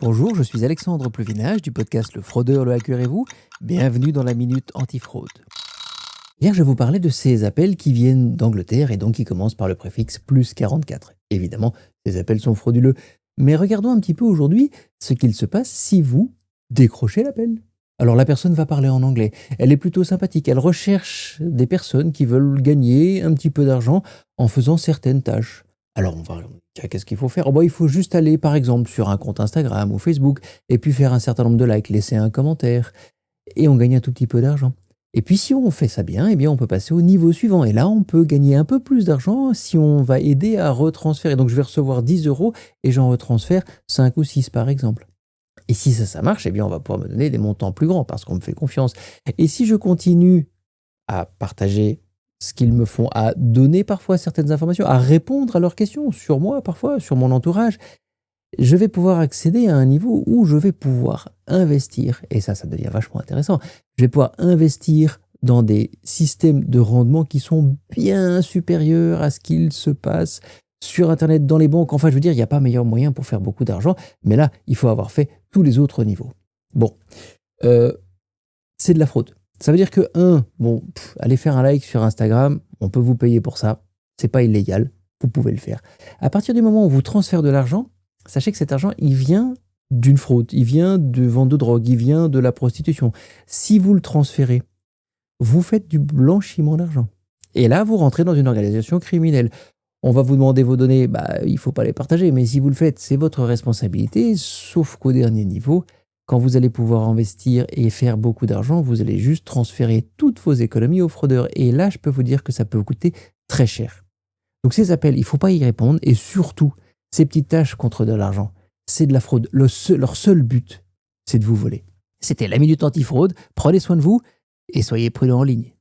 Bonjour, je suis Alexandre Pluvinage du podcast Le Fraudeur, le hacker et vous. Bienvenue dans la Minute Antifraude. Hier, je vous parlais de ces appels qui viennent d'Angleterre et donc qui commencent par le préfixe +44. Évidemment, ces appels sont frauduleux. Mais regardons un petit peu aujourd'hui ce qu'il se passe si vous décrochez l'appel. Alors la personne va parler en anglais, elle est plutôt sympathique, elle recherche des personnes qui veulent gagner un petit peu d'argent en faisant certaines tâches. Alors on va dire qu'est-ce qu'il faut faire? Il faut juste aller par exemple sur un compte Instagram ou Facebook et puis faire un certain nombre de likes, laisser un commentaire et on gagne un tout petit peu d'argent. Et puis si on fait ça bien, eh bien on peut passer au niveau suivant et là on peut gagner un peu plus d'argent si on va aider à retransférer. Donc je vais recevoir 10 euros et j'en retransfère 5 ou 6 par exemple. Et si ça marche, eh bien, on va pouvoir me donner des montants plus grands parce qu'on me fait confiance. Et si je continue à partager ce qu'ils me font, à donner parfois certaines informations, à répondre à leurs questions sur moi, parfois, sur mon entourage, je vais pouvoir accéder à un niveau où je vais pouvoir investir. Et ça devient vachement intéressant. Je vais pouvoir investir dans des systèmes de rendement qui sont bien supérieurs à ce qu'il se passe sur Internet, dans les banques. Enfin, je veux dire, il n'y a pas meilleur moyen pour faire beaucoup d'argent. Mais là, il faut avoir fait tous les autres niveaux. Bon, c'est de la fraude. Ça veut dire que, allez faire un like sur Instagram, on peut vous payer pour ça. C'est pas illégal, vous pouvez le faire. À partir du moment où vous transférez de l'argent, sachez que cet argent, il vient d'une fraude, il vient de vente de drogue, il vient de la prostitution. Si vous le transférez, vous faites du blanchiment d'argent. Et là, vous rentrez dans une organisation criminelle. On va vous demander vos données, il ne faut pas les partager, mais si vous le faites, c'est votre responsabilité, sauf qu'au dernier niveau, quand vous allez pouvoir investir et faire beaucoup d'argent, vous allez juste transférer toutes vos économies aux fraudeurs. Et là, je peux vous dire que ça peut vous coûter très cher. Donc ces appels, il ne faut pas y répondre. Et surtout, ces petites tâches contre de l'argent, c'est de la fraude. Leur seul but, c'est de vous voler. C'était la Minute Antifraude. Prenez soin de vous et soyez prudents en ligne.